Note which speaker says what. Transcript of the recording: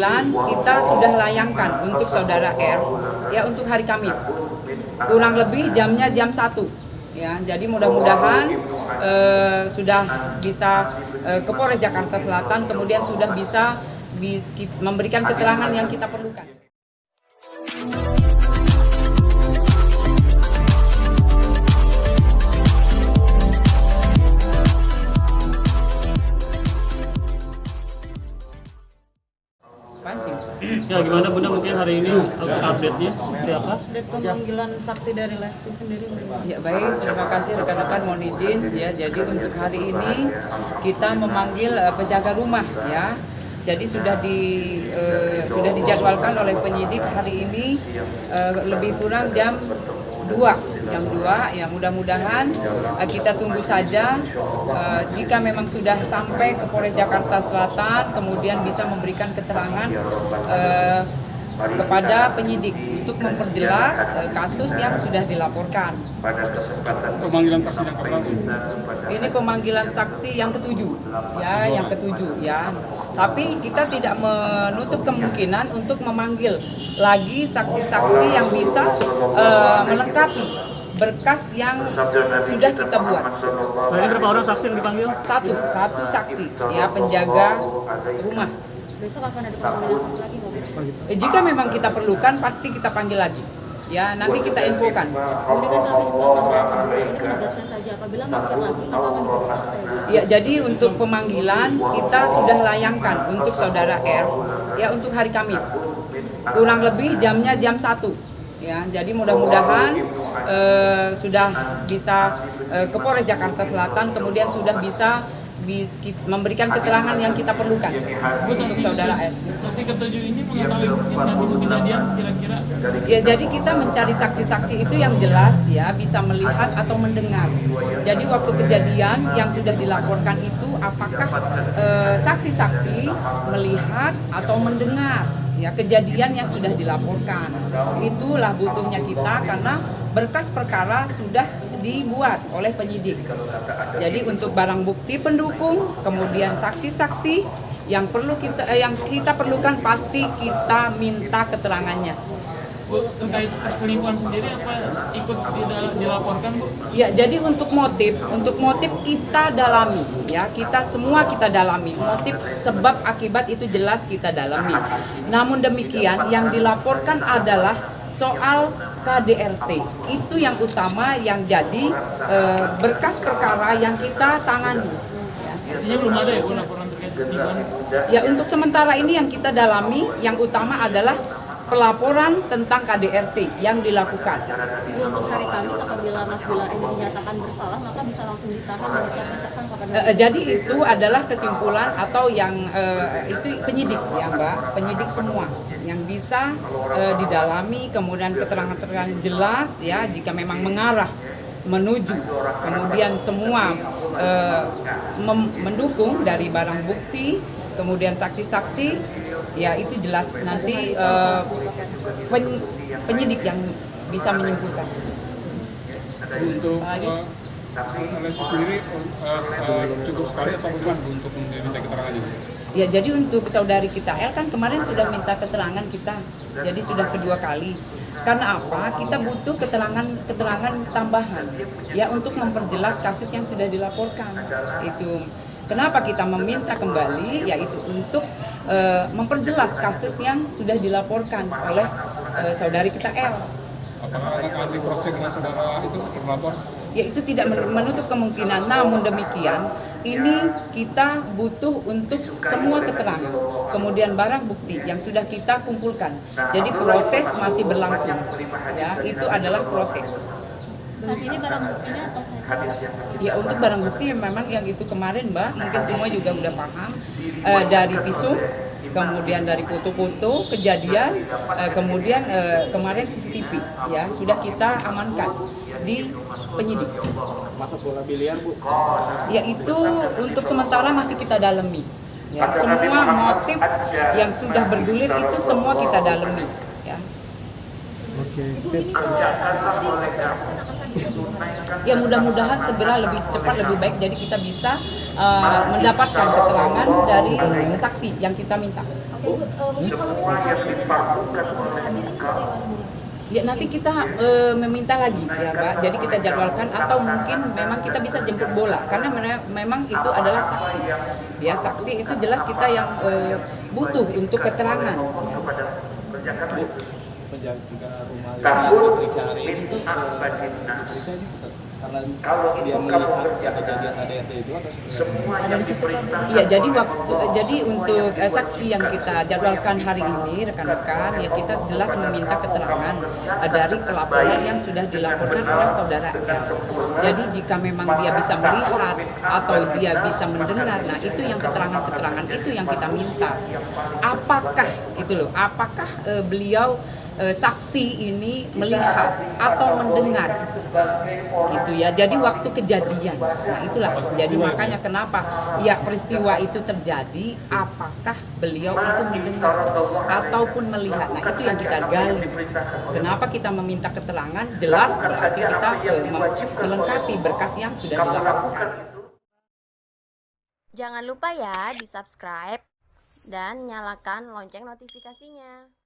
Speaker 1: pemanggilan kita sudah layangkan untuk saudara R ya untuk hari Kamis. Kurang lebih jamnya jam 1. Ya, jadi mudah-mudahan sudah bisa ke Polres Jakarta Selatan, kemudian sudah bisa memberikan keterangan yang kita perlukan. Pancing.
Speaker 2: Ya, gimana Bunda mungkin hari ini untuk update-nya seperti apa?
Speaker 3: Update pemanggilan saksi dari Lesti sendiri.
Speaker 1: Ya baik, terima kasih rekan-rekan, mohon izin ya. Jadi untuk hari ini kita memanggil penjaga rumah ya. Jadi sudah dijadwalkan oleh penyidik hari ini lebih kurang jam 2 ya, mudah-mudahan kita tunggu saja jika memang sudah sampai ke Polres Jakarta Selatan, kemudian bisa memberikan keterangan kepada penyidik untuk memperjelas kasus yang sudah dilaporkan.
Speaker 4: Pemanggilan saksi yang keberapa?
Speaker 1: Ini pemanggilan saksi yang ketujuh ya. Tapi kita tidak menutup kemungkinan untuk memanggil lagi saksi-saksi yang bisa melengkapi berkas yang sudah kita buat.
Speaker 2: Hari ini berapa orang saksi yang dipanggil?
Speaker 1: Satu saksi ya, penjaga rumah.
Speaker 3: Besok akan ada pemanggilan saksi lagi nggak Bu?
Speaker 1: Jika memang kita perlukan pasti kita panggil lagi. Ya, nanti kita infokan.
Speaker 3: Ini kan kami suka menanyakan ini menegaskan saja apabila makin lagi maka akan dibuka apa ya Bu?
Speaker 1: Ya, jadi untuk pemanggilan kita sudah layangkan untuk saudara R ya untuk hari Kamis. Kurang lebih jamnya jam 1. Ya, jadi mudah-mudahan sudah bisa ke Polres Jakarta Selatan, kemudian sudah bisa memberikan keterangan yang kita perlukan untuk saudara R.
Speaker 5: Saksi ketujuh ini mengetahui persis nggak sih kejadian kira-kira?
Speaker 1: Ya, jadi kita mencari saksi-saksi itu yang jelas ya, bisa melihat atau mendengar. Jadi waktu kejadian yang sudah dilaporkan itu apakah saksi-saksi melihat atau mendengar ya kejadian yang sudah dilaporkan. Itulah butuhnya kita karena berkas perkara sudah dibuat oleh penyidik. Jadi untuk barang bukti pendukung, kemudian saksi-saksi yang kita perlukan pasti kita minta keterangannya.
Speaker 5: Bu, terkait perselingkuhan sendiri apa ikut dilaporkan Bu?
Speaker 1: Ya, jadi untuk motif kita dalami ya, kita dalami motif sebab akibat itu jelas kita dalami. Namun demikian yang dilaporkan adalah soal KDRT, itu yang utama yang jadi berkas perkara yang kita tangani.
Speaker 5: Artinya belum ada ya Bu laporan terkait perselingkuhan?
Speaker 1: Ya, untuk sementara ini yang kita dalami yang utama adalah pelaporan tentang KDRT yang dilakukan.
Speaker 3: Ibu, untuk hari Kamis apabila Mas Bilar ini dinyatakan bersalah maka bisa langsung ditahan dan ditetapkan tersangka pada
Speaker 1: Jadi itu adalah kesimpulan atau yang itu penyidik ya Mbak, penyidik semua yang bisa didalami, kemudian keterangan-keterangan jelas ya jika memang mengarah menuju, kemudian semua mendukung dari barang bukti, kemudian saksi-saksi ya itu jelas nanti penyidik yang bisa menyimpulkan.
Speaker 4: Untuk analisis sendiri cukup sekali atau bagaimana untuk meminta keterangannya?
Speaker 1: Ya, jadi untuk saudari kita L kan kemarin sudah minta keterangan kita, jadi sudah kedua kali. Karena apa? Kita butuh keterangan tambahan ya untuk memperjelas kasus yang sudah dilaporkan. Itu kenapa kita meminta kembali, yaitu untuk memperjelas kasus yang sudah dilaporkan oleh saudari kita L.
Speaker 4: Apakah akan di cross check dengan saudara itu terlapor?
Speaker 1: Ya, itu tidak menutup kemungkinan. Namun demikian, ini kita butuh untuk semua keterangan, kemudian barang bukti yang sudah kita kumpulkan. Jadi proses masih berlangsung. Ya, itu adalah proses.
Speaker 3: saat ini barang buktinya apa saja?
Speaker 1: Ya, untuk barang bukti memang yang itu kemarin Mbak, mungkin semua juga udah paham, dari visum, kemudian dari foto-foto kejadian, kemudian kemarin CCTV ya sudah kita amankan di penyidik.
Speaker 2: Masuk bola biliar Bu?
Speaker 1: Ya, itu untuk sementara masih kita dalami. Ya, semua motif yang sudah bergulir itu semua kita dalami. Ya.
Speaker 3: Ibu, ini
Speaker 1: Ya, mudah-mudahan segera lebih cepat lebih baik, jadi kita bisa mendapatkan keterangan dari saksi yang kita minta.
Speaker 3: Oke Bu, mungkin kalau misalnya hari ini saksi sendiri hadir ini bagaimana Bu?
Speaker 1: Ya nanti kita meminta lagi ya Mbak, jadi kita jadwalkan atau mungkin memang kita bisa jemput bola karena memang itu adalah saksi. Ya saksi itu jelas kita yang butuh untuk keterangan.
Speaker 6: Bu, penjaga rumah yang diperiksa hari ini tuh diperiksa ini karena dia melihat kejadian ADRT itu atau sebenarnya?
Speaker 3: Ada di situ kan Bu?
Speaker 1: Iya, jadi untuk saksi yang kita jadwalkan hari ini rekan-rekan ya kita jelas meminta keterangan dari pelaporan yang sudah dilaporkan oleh saudara R. Jadi jika memang dia bisa melihat atau dia bisa mendengar, nah itu yang keterangan-keterangan itu yang kita minta. Apakah gitu loh, apakah beliau saksi ini melihat atau mendengar gitu ya. Jadi waktu kejadian, nah itulah jadi makanya kenapa ya peristiwa itu terjadi, apakah beliau itu mendengar ataupun melihat. Nah itu yang kita gali. Kenapa kita meminta keterangan? Jelas berarti kita melengkapi berkas yang sudah dilakukan.
Speaker 7: Jangan lupa ya di subscribe dan nyalakan lonceng notifikasinya.